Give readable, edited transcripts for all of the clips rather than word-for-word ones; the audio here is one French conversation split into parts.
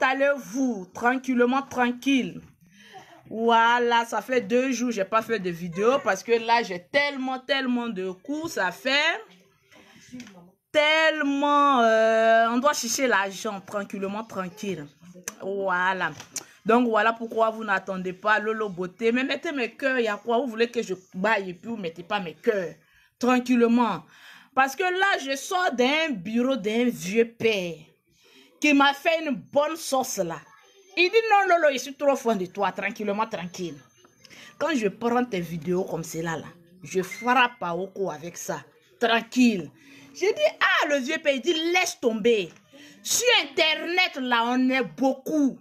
Allez-vous tranquillement, tranquille. Voilà, ça fait 2 jours j'ai pas fait de vidéo parce que là j'ai tellement de cours, ça fait tellement on doit chercher l'argent tranquillement, tranquille. Voilà. Donc voilà pourquoi vous n'attendez pas Lolo Beauté. Mais mettez mes cœurs, il y a quoi? Vous voulez que je baille et puis vous mettez pas mes cœurs tranquillement. Parce que là je sors d'un bureau d'un vieux père qui m'a fait une bonne sauce là. Il dit non Lolo, je suis trop fan de toi, tranquillement, tranquille. Quand je prends tes vidéos comme cela là, je frappe à Oko avec ça, tranquille. J'ai dit, ah le vieux père, il dit laisse tomber. Sur internet là, on est beaucoup.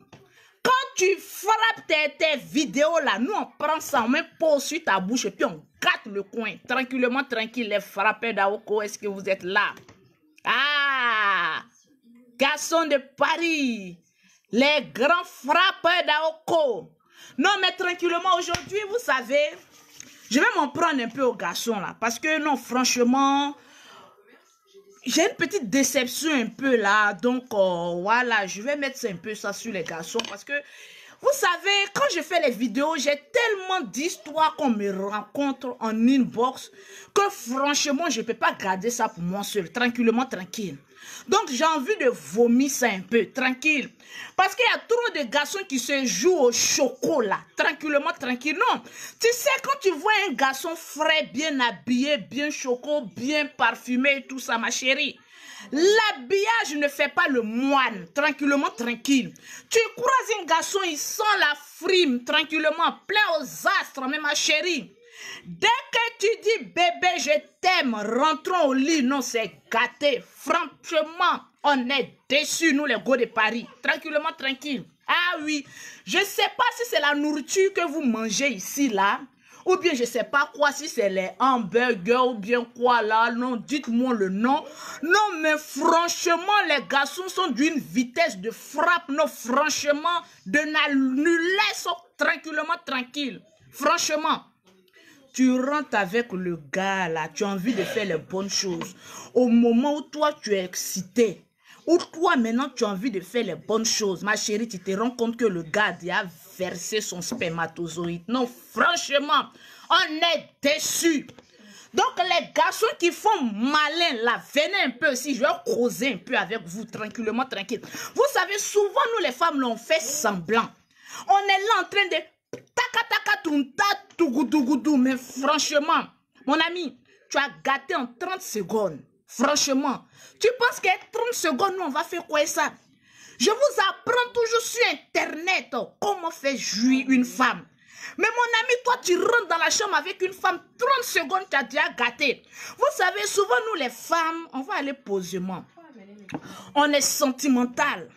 Quand tu frappes tes vidéos là, nous on prend ça, on met pause sur ta bouche et puis on gâte le coin. Tranquillement, tranquille, les frappeurs d'Aoko, est-ce que vous êtes là? Ah, garçons de Paris, les grands frappeurs d'Aoko. Non, mais tranquillement, aujourd'hui, vous savez, je vais m'en prendre un peu aux garçons là. Parce que non, franchement, j'ai une petite déception un peu là. Donc, voilà, je vais mettre un peu ça sur les garçons. Parce que, vous savez, quand je fais les vidéos, j'ai tellement d'histoires qu'on me rencontre en inbox que franchement, je ne peux pas garder ça pour moi seul. Tranquillement, tranquille. Donc, j'ai envie de vomir ça un peu, tranquille. Parce qu'il y a trop de garçons qui se jouent au chocolat. Tranquillement, tranquille. Non, tu sais, quand tu vois un garçon frais, bien habillé, bien choco, bien parfumé et tout ça, ma chérie, l'habillage ne fait pas le moine. Tranquillement, tranquille. Tu croises un garçon, il sent la frime, tranquillement, plein aux astres, mais ma chérie. Dès que tu dis bébé je t'aime, rentrons au lit, non c'est gâté. Franchement, on est déçus nous les gars de Paris. Tranquillement, tranquille. Ah oui, je ne sais pas si c'est la nourriture que vous mangez ici là, ou bien je ne sais pas quoi, si c'est les hamburgers ou bien quoi là, non, dites-moi le nom. Non mais franchement les garçons sont d'une vitesse de frappe, non franchement, de l'annulesse tranquillement, tranquille. Franchement. Tu rentres avec le gars là, tu as envie de faire les bonnes choses. Au moment où toi tu es excité, ou toi maintenant tu as envie de faire les bonnes choses, ma chérie, tu te rends compte que le gars a versé son spermatozoïde. Non, franchement, on est déçus. Donc les garçons qui font malin là, venez un peu ici, je vais causer un peu avec vous tranquillement, tranquille. Vous savez, souvent nous les femmes l'on fait semblant. On est là en train de mais franchement, mon ami, tu as gâté en 30 secondes. Franchement, tu penses qu'à 30 secondes, nous, on va faire quoi ça? Je vous apprends toujours sur Internet comment faire jouir une femme. Mais mon ami, toi, tu rentres dans la chambre avec une femme, 30 secondes, tu as déjà gâté. Vous savez, souvent, nous, les femmes, on va aller posément. On est sentimental.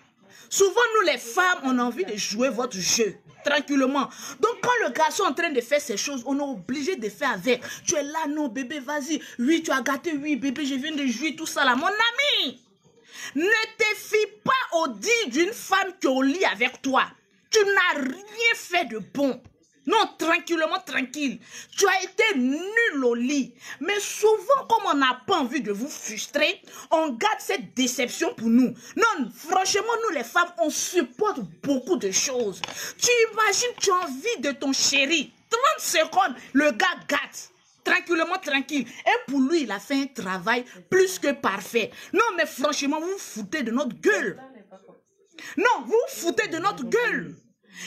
Souvent, nous, les femmes, on a envie de jouer votre jeu. Tranquillement. Donc, quand le garçon est en train de faire ces choses, on est obligé de faire avec. Tu es là, non, bébé, vas-y. Oui, tu as gâté, oui, bébé, je viens de jouir, tout ça là. Mon ami, ne te fie pas au dit d'une femme qui est au lit avec toi. Tu n'as rien fait de bon. Non, tranquillement, tranquille. Tu as été nul au lit. Mais souvent, comme on n'a pas envie de vous frustrer, on garde cette déception pour nous. Non, franchement, nous les femmes, on supporte beaucoup de choses. Tu imagines, tu as envie de ton chéri. 30 secondes, le gars gâte. Tranquillement, tranquille. Et pour lui, il a fait un travail plus que parfait. Non, mais franchement, vous vous foutez de notre gueule. Non, vous vous foutez de notre gueule.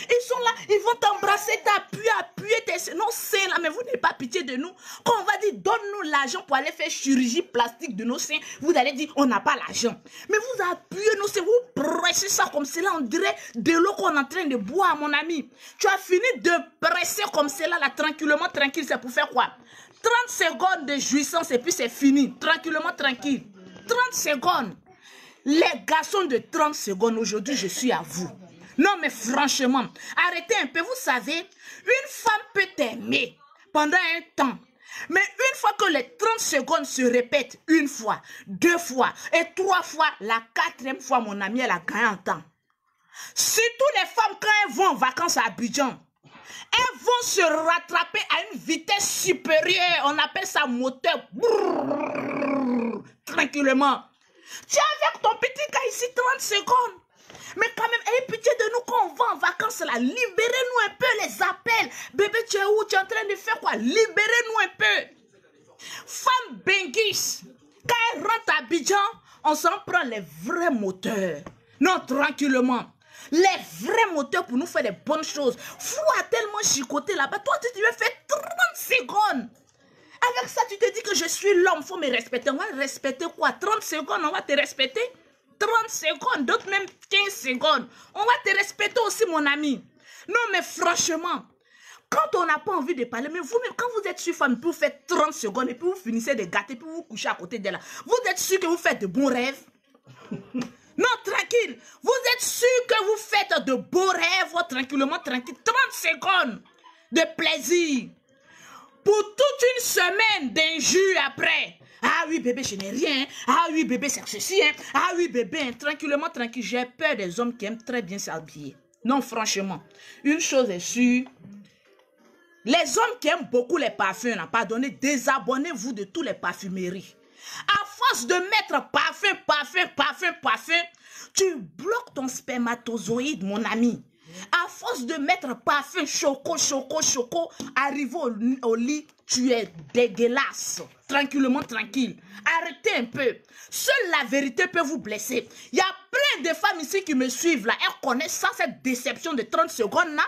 Ils sont là, ils vont t'embrasser, t'appuyer tes... Non, c'est là, mais vous n'avez pas pitié de nous. Quand on va dire, donne-nous l'argent pour aller faire chirurgie plastique de nos seins, vous allez dire, on n'a pas l'argent. Mais vous appuyez nos seins, vous pressez ça comme cela, on dirait de l'eau qu'on est en train de boire, mon ami. Tu as fini de presser comme cela, là, tranquillement, tranquille, c'est pour faire quoi? 30 secondes de jouissance et puis c'est fini. Tranquillement, tranquille. 30 secondes. Les garçons de 30 secondes, aujourd'hui, je suis à vous. Non, mais franchement, arrêtez un peu. Vous savez, une femme peut t'aimer pendant un temps. Mais une fois que les 30 secondes se répètent, une fois, 2 fois et 3 fois, la 4e fois, mon ami, elle a gagné en temps. Surtout les femmes, quand elles vont en vacances à Abidjan, elles vont se rattraper à une vitesse supérieure. On appelle ça moteur. Brrr, tranquillement. Tu es avec ton petit gars ici 30 secondes. Mais quand même, ayez pitié de nous quand on va en vacances là. Libérez-nous un peu les appels. Bébé, tu es où? Tu es en train de faire quoi? Libérez-nous un peu. Femme Bengis, quand elle rentre à Abidjan, on s'en prend les vrais moteurs. Non, tranquillement. Les vrais moteurs pour nous faire des bonnes choses. Fou a tellement chicoté là-bas. Toi, tu veux faire 30 secondes. Avec ça, tu te dis que je suis l'homme. Il faut me respecter. On va respecter quoi? 30 secondes, on va te respecter. 30 secondes, d'autres même 15 secondes. On va te respecter aussi, mon ami. Non, mais franchement, quand on n'a pas envie de parler, mais vous-même, quand vous êtes sur femme, vous faites 30 secondes et puis vous finissez de gâter, puis vous couchez à côté d'elle, vous êtes sûr que vous faites de bons rêves? Non, tranquille. Vous êtes sûr que vous faites de beaux rêves, tranquillement, tranquille. 30 secondes de plaisir. Pour toute une semaine d'injures après. Ah oui, bébé, je n'ai rien. Ah oui, bébé, c'est ceci. Hein. Ah oui, bébé, tranquillement, tranquille. J'ai peur des hommes qui aiment très bien s'habiller. Non, franchement, une chose est sûre. Les hommes qui aiment beaucoup les parfums, pardonnez, désabonnez-vous de toutes les parfumeries. À force de mettre parfum, tu bloques ton spermatozoïde, mon ami. À force de mettre parfum, choco, arrive au lit, tu es dégueulasse. Tranquillement, tranquille. Arrêtez un peu. Seule la vérité peut vous blesser. Il y a plein de femmes ici qui me suivent là. Elles connaissent ça, cette déception de 30 secondes là.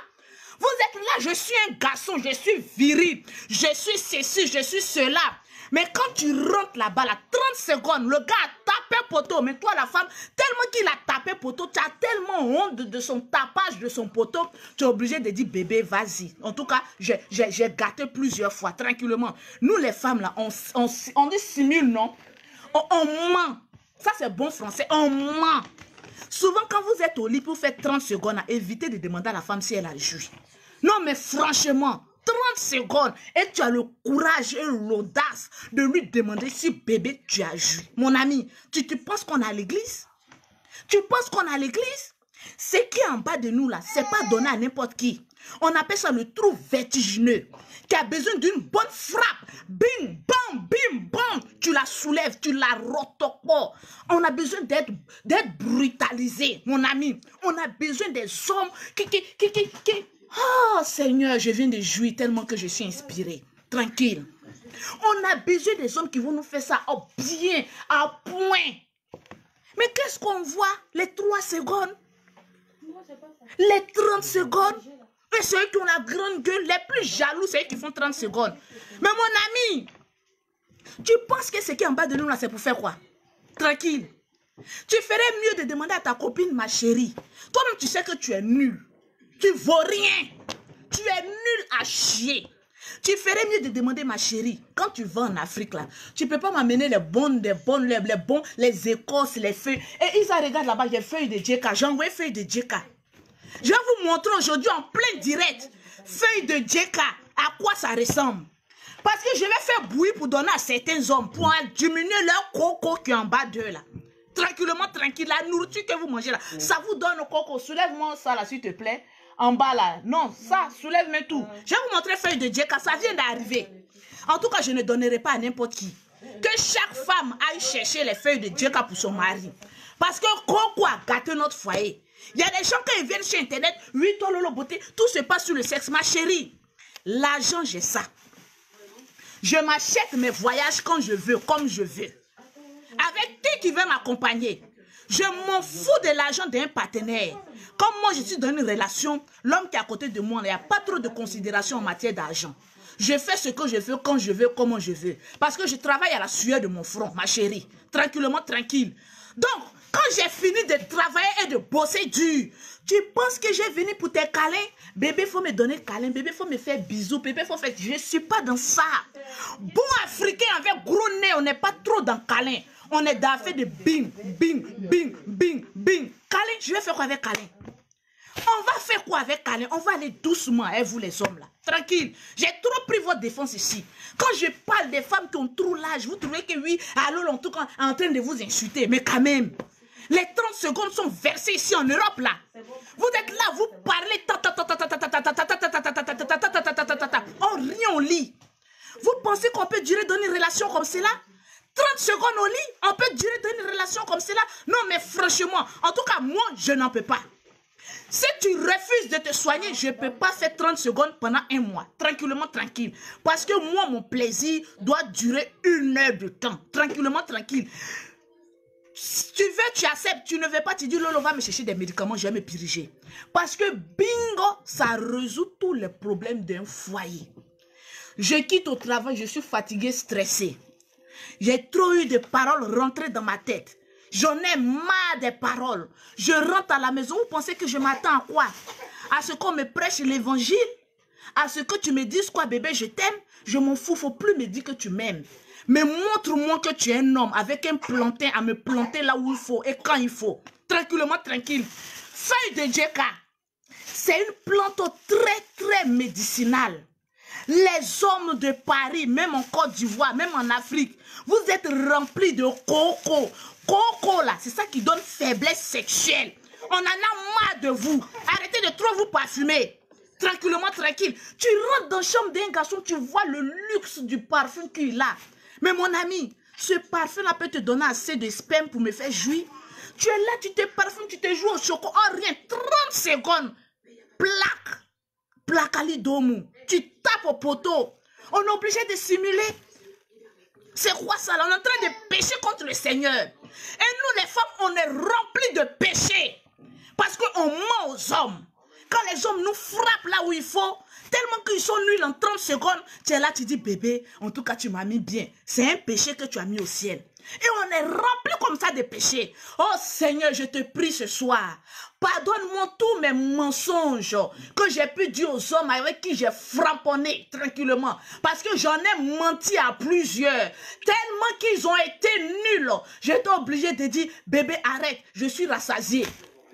Vous êtes là, je suis un garçon, je suis viril, je suis ceci, je suis cela. Mais quand tu rentres là-bas, là, 30 secondes, le gars a tapé poteau. Mais toi, la femme, tellement qu'il a tapé poteau, tu as tellement honte de son tapage de son poteau, tu es obligé de dire, bébé, vas-y. En tout cas, j'ai gâté plusieurs fois, tranquillement. Nous, les femmes, là, on dissimule, non? On ment. Ça, c'est bon français, on ment. Souvent, quand vous êtes au lit pour faire 30 secondes, évitez de demander à la femme si elle a joui. Non, mais franchement, 30 secondes et tu as le courage et l'audace de lui demander si bébé tu as joui. Mon ami, tu penses qu'on est à l'église? Tu penses qu'on est à l'église? Ce qui est en bas de nous là, c'est pas donné à n'importe qui. On appelle ça le trou vertigineux qui a besoin d'une bonne frappe. Bim, bam, tu la soulèves, tu la rotokos. On a besoin d'être brutalisé, mon ami. On a besoin des hommes qui... Oh Seigneur, je viens de jouir tellement que je suis inspirée. Tranquille. On a besoin des hommes qui vont nous faire ça bien, à point. Mais qu'est-ce qu'on voit? Les 3 secondes, les 30 secondes. Et ceux qui ont la grande gueule, les plus jaloux, c'est eux qui font 30 secondes. Mais mon ami, tu penses que ce qui est en bas de nous là, c'est pour faire quoi? Tranquille. Tu ferais mieux de demander à ta copine, ma chérie. Toi-même, tu sais que tu es nul. Tu vaux rien. Tu es nul à chier. Tu ferais mieux de demander, ma chérie, quand tu vas en Afrique là, tu peux pas m'amener les écorces, les feuilles. Et ils regardent là-bas, il y a feuilles de djeka. J'ai envoyé feuilles de djeka. Je vais vous montrer aujourd'hui en plein direct feuilles de djeka, à quoi ça ressemble. Parce que je vais faire bouillir pour donner à certains hommes, pour diminuer leur coco qui est en bas d'eux là. Tranquillement, tranquille, la nourriture que vous mangez là, ça vous donne le coco. Soulève-moi ça là, s'il te plaît. En bas là, non, ça, soulève-moi tout. Je vais vous montrer feuille de djeka, ça vient d'arriver. En tout cas, je ne donnerai pas à n'importe qui. Que chaque femme aille chercher les feuilles de djeka pour son mari. Parce que Coco a gâté notre foyer. Il y a des gens qui viennent sur Internet, oui, toi, lolo, beauté, tout se passe sur le sexe. Ma chérie, l'argent, j'ai ça. Je m'achète mes voyages quand je veux, comme je veux. Avec qui veut m'accompagner. Je m'en fous de l'argent d'un partenaire. Comme moi, je suis dans une relation, l'homme qui est à côté de moi, il n'y a pas trop de considération en matière d'argent. Je fais ce que je veux, quand je veux, comment je veux. Parce que je travaille à la sueur de mon front, ma chérie. Tranquillement, tranquille. Donc, quand j'ai fini de travailler et de bosser dur, tu penses que j'ai venu pour tes câlins? Bébé, il faut me donner câlin. Bébé, il faut me faire bisous. Bébé, il faut faire... Je ne suis pas dans ça. Bon Africain avec gros nez, on n'est pas trop dans câlin. On est dans fait de bing. Câlin, je vais faire quoi avec câlin? On va faire quoi avec câlin? On va aller doucement, hein, vous les hommes là. Tranquille. J'ai trop pris votre défense ici. Quand je parle des femmes qui ont trop l'âge, vous trouvez que oui, alors en tout cas, en train de vous insulter. Mais quand même, les 30 secondes sont versées ici en Europe là. Vous êtes là, vous parlez. On rit, on lit. Vous pensez qu'on peut durer dans une relation comme cela? 30 secondes au lit, on peut durer dans une relation situation comme cela. Non, mais franchement, en tout cas, moi, je n'en peux pas. Si tu refuses de te soigner, je ne peux pas faire 30 secondes pendant un mois. Tranquillement, tranquille. Parce que moi, mon plaisir doit durer 1 heure de temps. Tranquillement, tranquille. Si tu veux, tu acceptes. Tu ne veux pas, tu dis, Lolo, va me chercher des médicaments, je vais me piriger. Parce que bingo, ça résout tous les problèmes d'un foyer. Je quitte au travail, je suis fatigué, stressé. J'ai trop eu de paroles rentrées dans ma tête. J'en ai marre des paroles. Je rentre à la maison, vous pensez que je m'attends à quoi? À ce qu'on me prêche l'évangile? À ce que tu me dises quoi, bébé, je t'aime? Je m'en fous, faut plus me dire que tu m'aimes. Mais montre-moi que tu es un homme avec un plantain à me planter là où il faut et quand il faut. Tranquillement, tranquille. Feuille de djeka, c'est une plante très médicinale. Les hommes de Paris, même en Côte d'Ivoire, même en Afrique, vous êtes remplis de coco. Coco là, c'est ça qui donne faiblesse sexuelle. On en a marre de vous. Arrêtez de trop vous parfumer. Tranquillement, tranquille. Tu rentres dans la chambre d'un garçon, tu vois le luxe du parfum qu'il a. Mais mon ami, ce parfum-là peut te donner assez de sperme pour me faire jouir. Tu es là, tu te parfumes, tu te joues au chocolat. Oh, rien, 30 secondes. Plaque. Placali domu. Tu tapes au poteau. On est obligé de simuler. C'est quoi ça là? On est en train de pécher contre le Seigneur. Et nous les femmes, on est remplis de péché. Parce qu'on ment aux hommes. Quand les hommes nous frappent là où il faut, tellement qu'ils sont nuls en 30 secondes, tu es là, tu dis, bébé, en tout cas, tu m'as mis bien. C'est un péché que tu as mis au ciel. Et on est rempli comme ça de péchés. Oh Seigneur, je te prie ce soir. Pardonne-moi tous mes mensonges que j'ai pu dire aux hommes avec qui j'ai frapponné tranquillement. Parce que j'en ai menti à plusieurs. Tellement qu'ils ont été nuls. J'étais obligé de dire, bébé, arrête, je suis rassasié.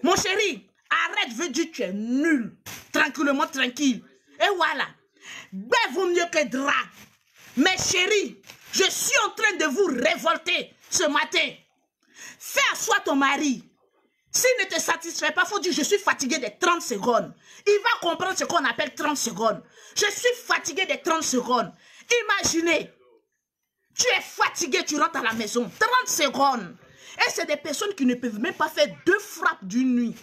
Mon chéri, arrête, je veux dire, tu es nul. Tranquillement, tranquille. Et voilà. Ben vaut mieux que drap. Mes chéris, je suis en train de vous révolter ce matin. Fais asseoir ton mari. S'il ne te satisfait pas, il faut dire je suis fatigué des 30 secondes. Il va comprendre ce qu'on appelle 30 secondes. Je suis fatigué des 30 secondes. Imaginez, tu es fatigué, tu rentres à la maison. 30 secondes. Et c'est des personnes qui ne peuvent même pas faire 2 frappes d'une nuit.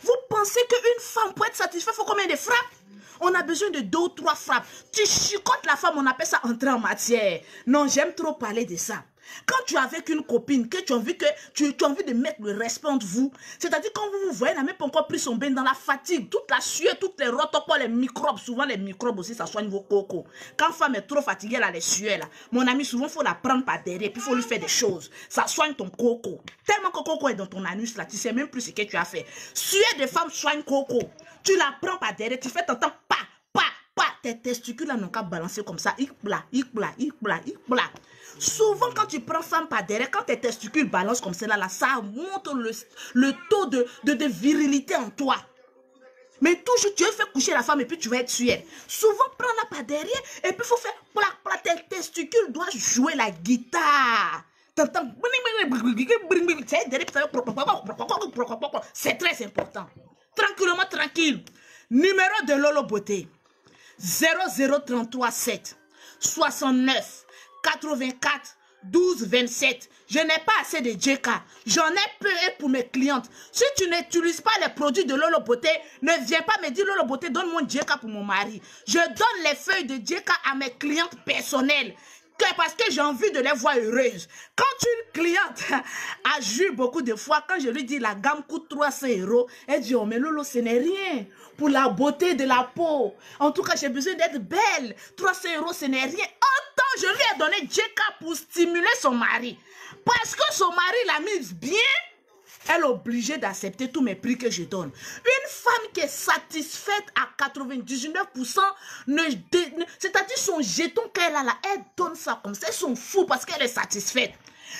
Vous pensez qu'une femme pour être satisfaite, il faut combien de frappes? On a besoin de 2 ou 3 frappes. Tu chicotes la femme, on appelle ça entrer en matière. Non, j'aime trop parler de ça. Quand tu es avec une copine, que tu as envie de mettre le respect entre vous, c'est-à-dire quand vous vous voyez, elle n'a même pas encore pris son bain dans la fatigue, toute la sueur, toutes les rotopoles, les microbes, souvent les microbes aussi, ça soigne vos cocos. Quand femme est trop fatiguée, elle a les sueurs là. Mon ami, souvent, il faut la prendre par derrière, puis il faut lui faire des choses. Ça soigne ton coco. Tellement que coco est dans ton anus là, tu sais même plus ce que tu as fait. Sueur de femme soigne coco. Tu la prends par derrière, tu fais ton temps, pa. Tes testicules là n'ont qu'à balancer comme ça. Souvent, quand tu prends femme par derrière, quand tes testicules balancent comme cela, là, ça montre le taux de virilité en toi. Mais toujours, tu veux faire coucher la femme et puis tu vas être suée. Souvent, prends-la par derrière et puis il faut faire tes testicules doivent jouer la guitare. C'est très important. Tranquillement, tranquille. Numéro de Lolo Beauté. 0033 7 69 84 12 27. Je n'ai pas assez de djeka. J'en ai peu pour mes clientes. Si tu n'utilises pas les produits de Lolo Beauté, ne viens pas me dire Lolo Beauté, donne-moi djeka pour mon mari. Je donne les feuilles de djeka à mes clientes personnelles. Parce que j'ai envie de les voir heureuses. Quand une cliente a joué beaucoup de fois, quand je lui dis la gamme coûte 300 €, elle dit, oh mais Lolo, ce n'est rien pour la beauté de la peau. En tout cas, j'ai besoin d'être belle. 300 €, ce n'est rien. Autant je lui ai donné djeka pour stimuler son mari. Parce que son mari l'a mise bien, elle est obligée d'accepter tous mes prix que je donne. Une femme qui est satisfaite à 99%, c'est-à-dire son jeton qu'elle a là, elle donne ça comme ça. Elles sont fous parce qu'elle est satisfaite.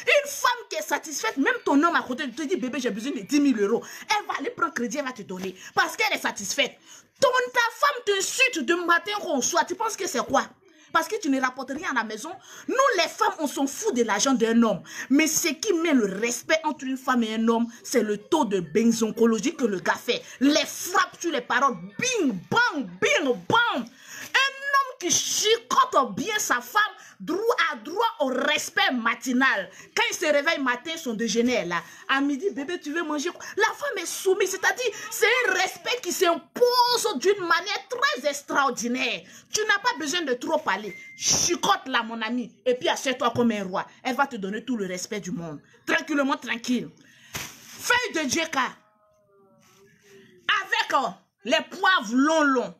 Une femme qui est satisfaite, même ton homme à côté te dit, bébé, j'ai besoin de 10 000 €. Elle va aller prendre crédit, elle va te donner. Parce qu'elle est satisfaite. Ta femme t'insulte de matin au soir. Tu penses que c'est quoi? Parce que tu ne rapportes rien à la maison. Nous, les femmes, on s'en fout de l'argent d'un homme. Mais ce qui met le respect entre une femme et un homme, c'est le taux de benzoncologie que le gars fait. Les frappes sur les paroles. Bing, bang, bing, bang. Un homme qui chicote bien sa femme, a droit au respect matinal. Quand il se réveille matin, son déjeuner est là. À midi, bébé, tu veux manger quoi? La femme est soumise, c'est-à-dire, c'est un respect qui s'impose d'une manière très extraordinaire. Tu n'as pas besoin de trop parler. Chicote là, mon ami, et puis assieds-toi comme un roi. Elle va te donner tout le respect du monde. Tranquillement, tranquille. Feuille de djeka. Avec les poivres longs.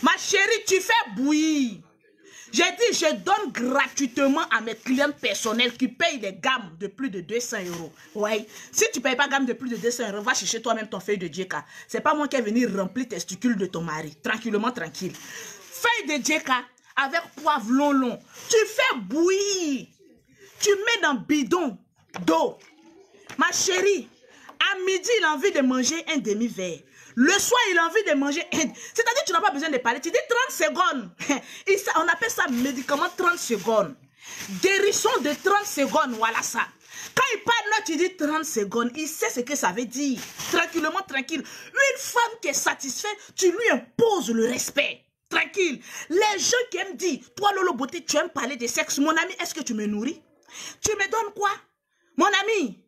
Ma chérie, tu fais bouillir. J'ai dit, je donne gratuitement à mes clients personnels qui payent des gammes de plus de 200 €. Ouais. Si tu ne payes pas gamme de plus de 200 €, va chercher toi-même ton feuille de djeka. Ce n'est pas moi qui vais venir remplir testicules de ton mari. Tranquillement, tranquille. Feuille de djeka avec poivre long. Tu fais bouillir. Tu mets dans bidon d'eau. Ma chérie, à midi, il a envie de manger un demi-verre. Le soir, il a envie de manger. C'est-à-dire, tu n'as pas besoin de parler. Tu dis 30 secondes. On appelle ça médicament 30 secondes. Guérisson de 30 secondes, voilà ça. Quand il parle là, tu dis 30 secondes. Il sait ce que ça veut dire. Tranquillement, tranquille. Une femme qui est satisfaite, tu lui imposes le respect. Tranquille. Les gens qui aiment dire, toi Lolo Beauté, tu aimes parler de sexe. Mon ami, est-ce que tu me nourris? Tu me donnes quoi? Mon ami,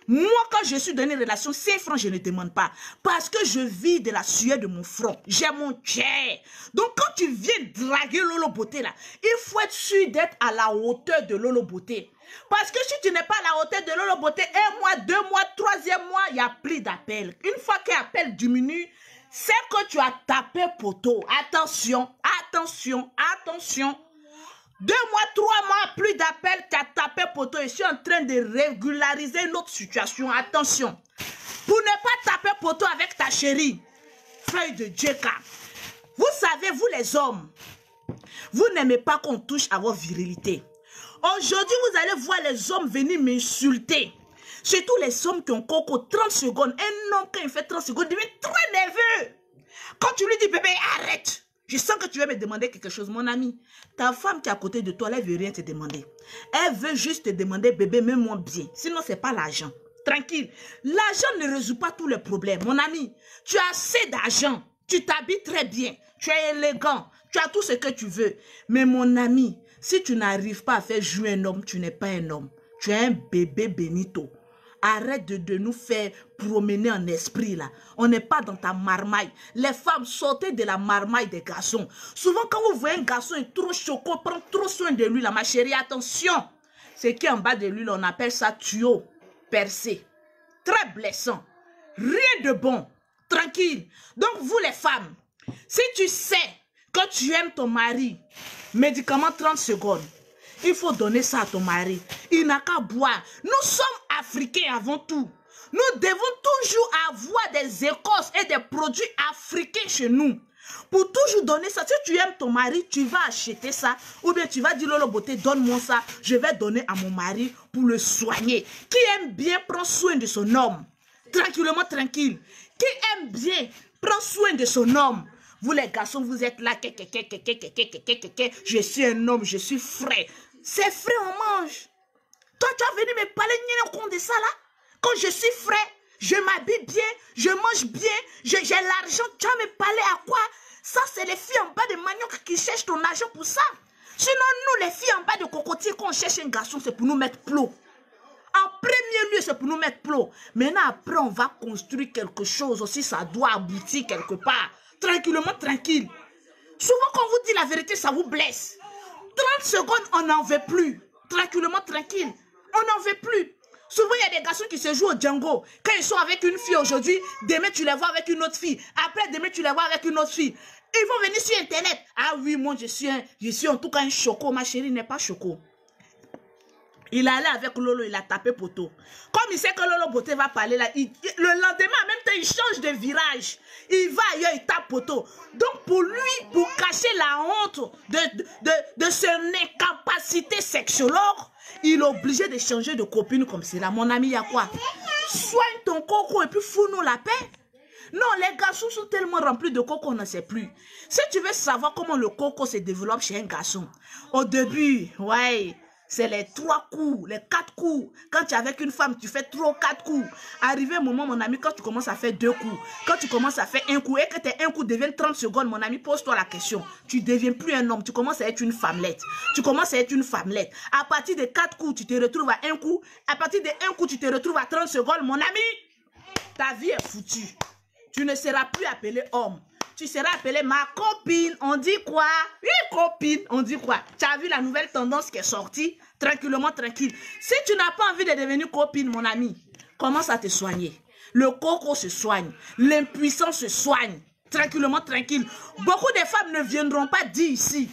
moi, quand je suis dans une relation, 5 francs, je ne demande pas. Parce que je vis de la sueur de mon front. J'ai mon chair. Donc, quand tu viens draguer Lolo Beauté, là, il faut être sûr d'être à la hauteur de Lolo Beauté. Parce que si tu n'es pas à la hauteur de Lolo Beauté, 1 mois, 2 mois, 3e mois, il n'y a plus d'appel. Une fois que l'appel diminue, c'est que tu as tapé poteau. Attention, attention, attention. 2 mois, 3 mois, plus d'appels, tu as tapé poteau. Je suis en train de régulariser une autre situation. Attention. Pour ne pas taper poteau avec ta chérie, feuille de djeka. Vous savez, vous les hommes, vous n'aimez pas qu'on touche à votre virilité. Aujourd'hui, vous allez voir les hommes venir m'insulter. Surtout les hommes qui ont coco 30 secondes. Un homme, quand il fait 30 secondes, il devient très nerveux. Quand tu lui dis, bébé, arrête. Je sens que tu veux me demander quelque chose, mon ami. Ta femme qui est à côté de toi, elle ne veut rien te demander. Elle veut juste te demander, bébé, mets-moi bien. Sinon, ce n'est pas l'argent. Tranquille. L'argent ne résout pas tous les problèmes. Mon ami, tu as assez d'argent. Tu t'habilles très bien. Tu es élégant. Tu as tout ce que tu veux. Mais mon ami, si tu n'arrives pas à faire jouer un homme, tu n'es pas un homme. Tu es un bébé Benito. Arrête de nous faire promener en esprit là. On n'est pas dans ta marmaille. Les femmes, sortez de la marmaille des garçons. Souvent quand vous voyez un garçon est trop choco, prend trop soin de lui là, ma chérie, attention. Ce qui est en bas de lui là, on appelle ça tuyau percé. Très blessant. Rien de bon. Tranquille. Donc vous les femmes, si tu sais que tu aimes ton mari, médicament 30 secondes. Il faut donner ça à ton mari. Il n'a qu'à boire. Nous sommes africains avant tout. Nous devons toujours avoir des écorces et des produits africains chez nous. Pour toujours donner ça. Si tu aimes ton mari, tu vas acheter ça. Ou bien tu vas dire, Lolo Beauté, donne-moi ça. Je vais donner à mon mari pour le soigner. Qui aime bien, prend soin de son homme. Tranquillement, tranquille. Qui aime bien, prend soin de son homme. Vous les garçons, vous êtes là. Je suis un homme, je suis frais. C'est frais, on mange. Toi, tu vas venir me parler de ça là. Quand je suis frais, je m'habille bien, je mange bien, j'ai l'argent. Tu vas me parler à quoi? Ça, c'est les filles en bas de manioc qui cherchent ton argent pour ça. Sinon, nous, les filles en bas de cocotier, quand on cherche un garçon, c'est pour nous mettre plot. En premier lieu, c'est pour nous mettre plot. Maintenant, après, on va construire quelque chose aussi. Ça doit aboutir quelque part. Tranquillement, tranquille. Souvent, quand on vous dit la vérité, ça vous blesse. 30 secondes, on n'en veut plus. Tranquillement, tranquille. On n'en veut plus. Souvent, il y a des garçons qui se jouent au Django. Quand ils sont avec une fille aujourd'hui, demain, tu les vois avec une autre fille. Après, demain, tu les vois avec une autre fille. Ils vont venir sur Internet. Ah oui, moi, je suis en tout cas un choco. Ma chérie n'est pas choco. Il est allé avec Lolo, il a tapé poteau. Comme il sait que Lolo Beauté va parler là, le lendemain, en même temps, il change de virage. Il va ailleurs, il tape poteau. Donc pour lui, pour cacher la honte de son incapacité sexologue, il est obligé de changer de copine comme cela. Mon ami, il y a quoi? Soigne ton coco et puis fous-nous la paix. Non, les garçons sont tellement remplis de coco, on ne sait plus. Si tu veux savoir comment le coco se développe chez un garçon, au début, ouais, c'est les 3 coups, les 4 coups. Quand tu es avec une femme, tu fais 3 ou 4 coups. Arrivé un moment, mon ami, quand tu commences à faire 2 coups, quand tu commences à faire un coup et que tes 1 coup devient 30 secondes, mon ami, pose-toi la question. Tu ne deviens plus un homme, tu commences à être une femmelette. Tu commences à être une femmelette. À partir de 4 coups, tu te retrouves à 1 coup. À partir de 1 coup, tu te retrouves à 30 secondes, mon ami. Ta vie est foutue. Tu ne seras plus appelé homme. Tu seras appelé ma copine. On dit quoi? Oui, copine. On dit quoi? Tu as vu la nouvelle tendance qui est sortie? Tranquillement, tranquille. Si tu n'as pas envie de devenir copine, mon ami, commence à te soigner. Le coco se soigne. L'impuissance se soigne. Tranquillement, tranquille. Beaucoup de femmes ne viendront pas dire ici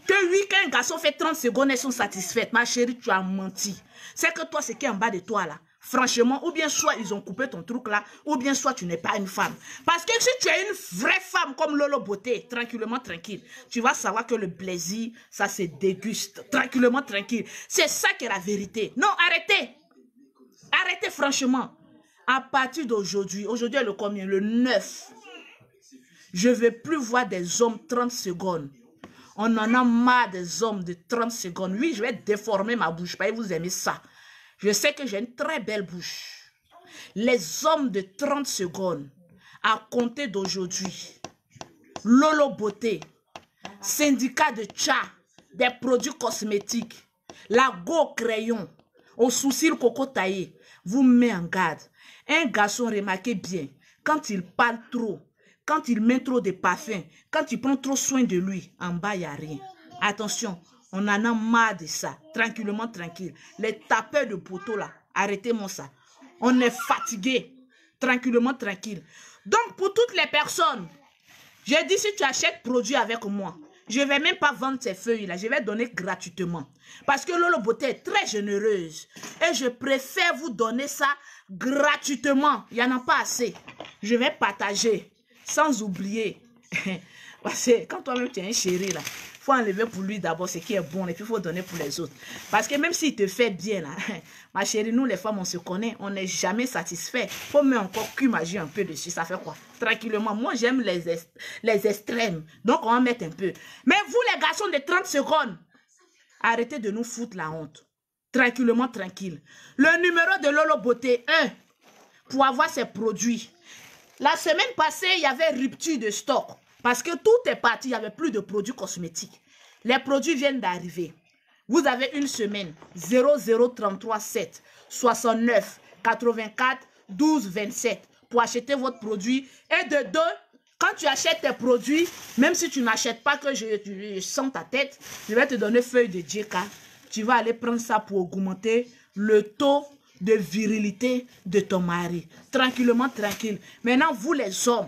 que oui, quand un garçon fait 30 secondes, elles sont satisfaites. Ma chérie, tu as menti. C'est que toi, ce qui est en bas de toi, là, franchement, ou bien soit ils ont coupé ton truc là, ou bien soit tu n'es pas une femme. Parce que si tu es une vraie femme comme Lolo Beauté, tranquillement, tranquille, tu vas savoir que le plaisir, ça se déguste. Tranquillement, tranquille. C'est ça qui est la vérité. Non, arrêtez. Arrêtez franchement. À partir d'aujourd'hui, aujourd'hui est le combien? Le 9. Je ne vais plus voir des hommes 30 secondes. On en a marre des hommes de 30 secondes. Oui, je vais déformer ma bouche. Parce que vous aimez ça. Je sais que j'ai une très belle bouche. Les hommes de 30 secondes, à compter d'aujourd'hui, Lolo Beauté, syndicat de tcha, des produits cosmétiques, la go crayon, au sourcil coco taillé, vous met en garde. Un garçon, remarquez bien, quand il parle trop, quand il met trop de parfum, quand il prend trop soin de lui, en bas, il n'y a rien. Attention. On en a marre de ça. Tranquillement, tranquille. Les tapeurs de poteau là, arrêtez-moi ça. On est fatigué. Tranquillement, tranquille. Donc, pour toutes les personnes, j'ai dit si tu achètes produit avec moi, je ne vais même pas vendre ces feuilles là. Je vais donner gratuitement. Parce que Lolo Beauté est très généreuse. Et je préfère vous donner ça gratuitement. Il n'y en a pas assez. Je vais partager. Sans oublier. Parce que quand toi-même tu es un chéri là, faut enlever pour lui d'abord ce qui est bon et puis il faut donner pour les autres. Parce que même s'il te fait bien là, ma chérie, nous les femmes on se connaît, on n'est jamais satisfait. Faut même encore qu'imaginer un peu dessus, ça fait quoi? Tranquillement, moi j'aime les extrêmes, donc on va mettre un peu. Mais vous les garçons de 30 secondes, arrêtez de nous foutre la honte. Tranquillement, tranquille. Le numéro de Lolo Beauté 1, pour avoir ses produits. La semaine passée, il y avait rupture de stock. Parce que tout est parti, il n'y avait plus de produits cosmétiques. Les produits viennent d'arriver. Vous avez une semaine, 0033 7 69 84 12 27 pour acheter votre produit. Et de deux, quand tu achètes tes produits, même si tu n'achètes pas que je sens ta tête, je vais te donner feuille de JK. Tu vas aller prendre ça pour augmenter le taux de virilité de ton mari. Tranquillement, tranquille. Maintenant, vous les hommes,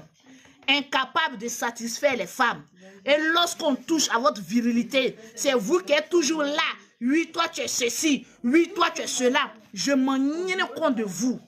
incapables de satisfaire les femmes. Et lorsqu'on touche à votre virilité, c'est vous qui êtes toujours là. Oui, toi tu es ceci. Oui, toi tu es cela. Je m'en rends compte de vous.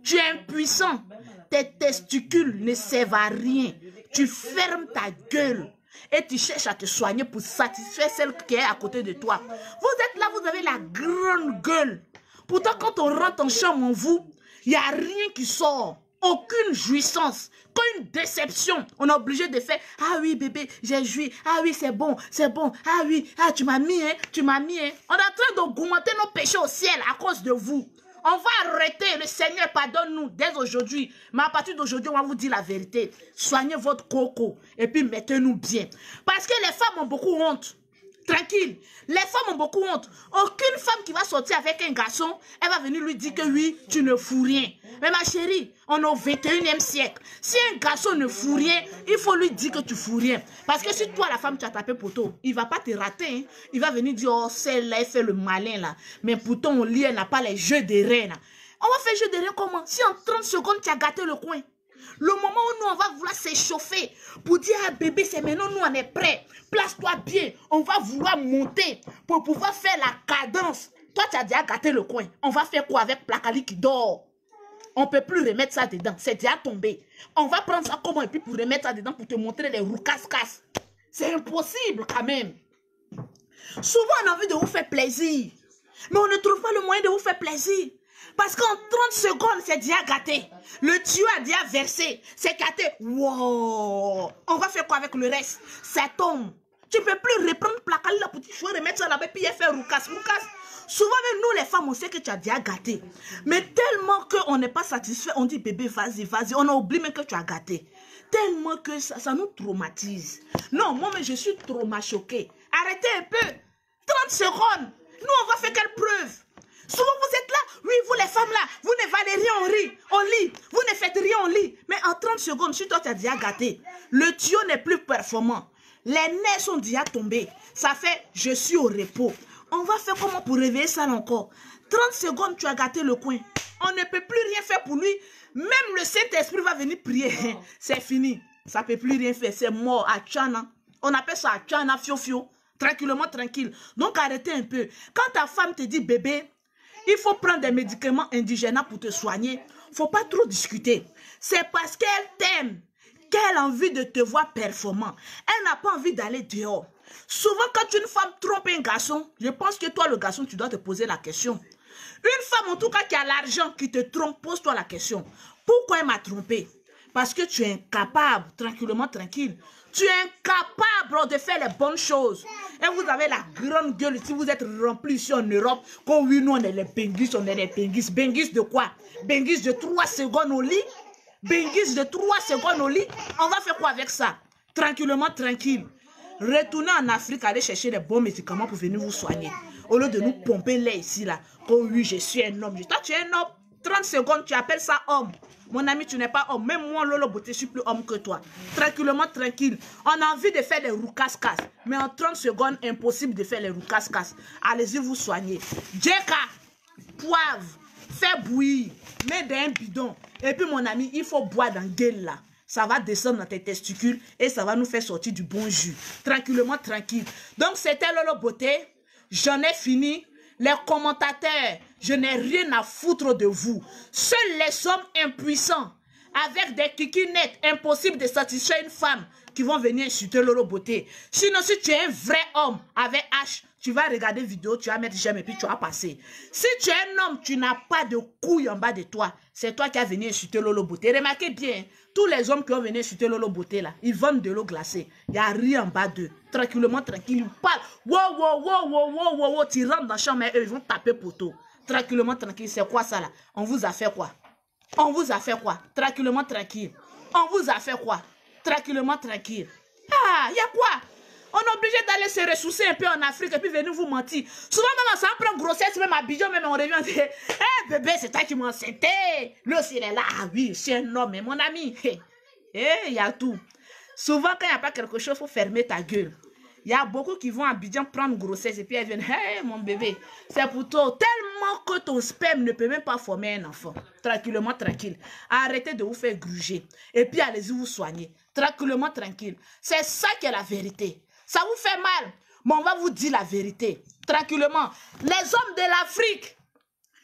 Tu es impuissant. Tes testicules ne servent à rien. Tu fermes ta gueule. Et tu cherches à te soigner pour satisfaire celle qui est à côté de toi. Vous êtes là, vous avez la grande gueule. Pourtant, quand on rentre en chambre en vous, il n'y a rien qui sort. Aucune jouissance, qu'une déception. On est obligé de faire, ah oui bébé, j'ai joui, ah oui c'est bon, ah oui, ah tu m'as mis, hein, tu m'as mis. Hein. On est en train d'augmenter nos péchés au ciel à cause de vous. On va arrêter, le Seigneur pardonne-nous dès aujourd'hui. Mais à partir d'aujourd'hui, on va vous dire la vérité. Soignez votre coco et puis mettez-nous bien. Parce que les femmes ont beaucoup honte. Tranquille. Les femmes ont beaucoup honte. Aucune femme qui va sortir avec un garçon, elle va venir lui dire que oui, tu ne fous rien. Mais ma chérie, on est au 21e siècle. Si un garçon ne fout rien, il faut lui dire que tu fous rien. Parce que si toi, la femme, tu as tapé poteau, il ne va pas te rater. Hein. Il va venir dire, oh, celle-là, elle fait le malin là. Mais pourtant, au lit, elle n'a pas les jeux de reins là. On va faire jeu de reins comment? Si en 30 secondes, tu as gâté le coin. Le moment où nous, on va vouloir s'échauffer pour dire, ah bébé, c'est maintenant, nous, on est prêts. Place-toi bien. On va vouloir monter pour pouvoir faire la cadence. Toi, tu as déjà gâté le coin. On va faire quoi avec Placali qui dort? On ne peut plus remettre ça dedans. C'est déjà tombé. On va prendre ça comment et puis pour remettre ça dedans pour te montrer les roues casse-casse. C'est impossible quand même. Souvent, on a envie de vous faire plaisir. Mais on ne trouve pas le moyen de vous faire plaisir. Parce qu'en 30 secondes, c'est déjà gâté. Le tuyau a déjà versé. C'est gâté. Wow. On va faire quoi avec le reste? Ça tombe. Tu ne peux plus reprendre placali là pour tu remettre ça là-bas et puis faire roucasse. Souvent même nous les femmes, on sait que tu as déjà gâté. Mais tellement qu'on n'est pas satisfait, on dit bébé vas-y, vas-y. On a oublié même que tu as gâté. Tellement que ça nous traumatise. Non, moi mais je suis choquée. Arrêtez un peu. 30 secondes. Nous on va faire quelle preuve? Souvent vous êtes là, oui vous les femmes là, vous ne valez rien on lit, vous ne faites rien on lit. Mais en 30 secondes, si toi tu as déjà gâté, le tuyau n'est plus performant. Les nerfs sont déjà tombés. Ça fait je suis au repos. On va faire comment pour réveiller ça encore? 30 secondes, tu as gâté le coin. On ne peut plus rien faire pour lui. Même le Saint-Esprit va venir prier. C'est fini. Ça ne peut plus rien faire. C'est mort à Tchana. On appelle ça à Tchana, fio. Tranquillement, tranquille. Donc arrêtez un peu. Quand ta femme te dit bébé, il faut prendre des médicaments indigènes pour te soigner. Il ne faut pas trop discuter. C'est parce qu'elle t'aime, qu'elle a envie de te voir performant. Elle n'a pas envie d'aller dehors. Souvent, quand une femme trompe un garçon, je pense que toi, le garçon, tu dois te poser la question. Une femme, en tout cas, qui a l'argent, qui te trompe, pose-toi la question. Pourquoi elle m'a trompé? Parce que tu es incapable, tranquillement, tranquille. Tu es incapable de faire les bonnes choses. Et vous avez la grande gueule si vous êtes rempli ici en Europe. Comme oui, nous, on est les benguis, on est les benguis. Benguis de quoi? Benguis de 3 secondes au lit. Benguis de 3 secondes au lit. On va faire quoi avec ça? Tranquillement, tranquille. Retournez en Afrique, allez chercher les bons médicaments pour venir vous soigner. Au lieu de nous pomper l'air ici, là. Oh oui, je suis un homme. Toi, tu es un homme. 30 secondes, tu appelles ça homme. Mon ami, tu n'es pas homme. Même moi, Lolo Beauté, je suis plus homme que toi. Tranquillement, tranquille. On a envie de faire des roucasse-casse. Mais en 30 secondes, impossible de faire les roucasse-casse. Allez-y vous soigner. Djeka, poivre, fais bouillir, mets dans un bidon. Et puis, mon ami, il faut boire dans gueule là. Ça va descendre dans tes testicules et ça va nous faire sortir du bon jus. Tranquillement, tranquille. Donc, c'était Lolo Beauté. J'en ai fini. Les commentateurs, je n'ai rien à foutre de vous. Seuls les hommes impuissants, avec des kikinettes, impossible de satisfaire une femme, qui vont venir insulter Lolo Beauté. Sinon, si tu es un vrai homme avec H, tu vas regarder vidéo, tu vas mettre j'aime et puis tu vas passer. Si tu es un homme, tu n'as pas de couilles en bas de toi. C'est toi qui as venu insulter Lolo Beauté. Remarquez bien, tous les hommes qui ont venu insulter Lolo Beauté là, ils vendent de l'eau glacée. Il n'y a rien en bas d'eux. Tranquillement, tranquille, ils parlent. Wow, wow, wow, wow, wow, wow, wow. Tu rentres dans la chambre et eux, ils vont taper poteau. Tranquillement, tranquille. C'est quoi ça là? On vous a fait quoi? On vous a fait quoi? Tranquillement, tranquille. On vous a fait quoi? Tranquillement, tranquille. Ah, il y a quoi? On est obligé d'aller se ressourcer un peu en Afrique et puis venir vous mentir. Souvent, même, ça prend grossesse, même à Bidjon, même on revient, on dit, hey, bébé, c'est toi qui m'enceintais. Lui aussi, il est là. Ah oui, c'est un homme, mais mon ami. Il y a tout. Souvent, quand il n'y a pas quelque chose, il faut fermer ta gueule. Il y a beaucoup qui vont à Abidjan prendre grossesse et puis elles viennent, hey, mon bébé, c'est pour toi. Tellement que ton sperme ne peut même pas former un enfant. Tranquillement, tranquille. Arrêtez de vous faire gruger. Et puis allez-y vous soigner. Tranquillement, tranquille. C'est ça qui est la vérité. Ça vous fait mal, mais on va vous dire la vérité. Tranquillement. Les hommes de l'Afrique,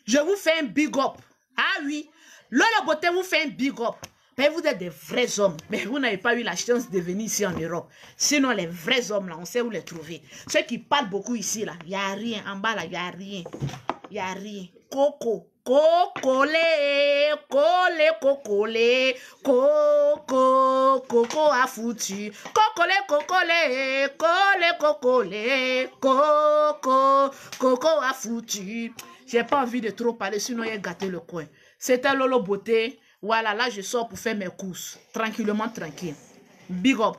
je vous fais un big up. Ah oui, Lolo Beauté vous fait un big up. Mais vous êtes des vrais hommes. Mais vous n'avez pas eu la chance de venir ici en Europe. Sinon, les vrais hommes, là, on sait où les trouver. Ceux qui parlent beaucoup ici, là, il n'y a rien. En bas, là, il n'y a rien. Il n'y a rien. Coco. Cocolé, colé, cocolé, coco, coco a foutu. Cocolé, cocolé, colé, cocolé, coco, coco a foutu. J'ai pas envie de trop parler, sinon il a gâté le coin. C'était Lolo Beauté. Voilà, là je sors pour faire mes courses. Tranquillement, tranquille. Big up.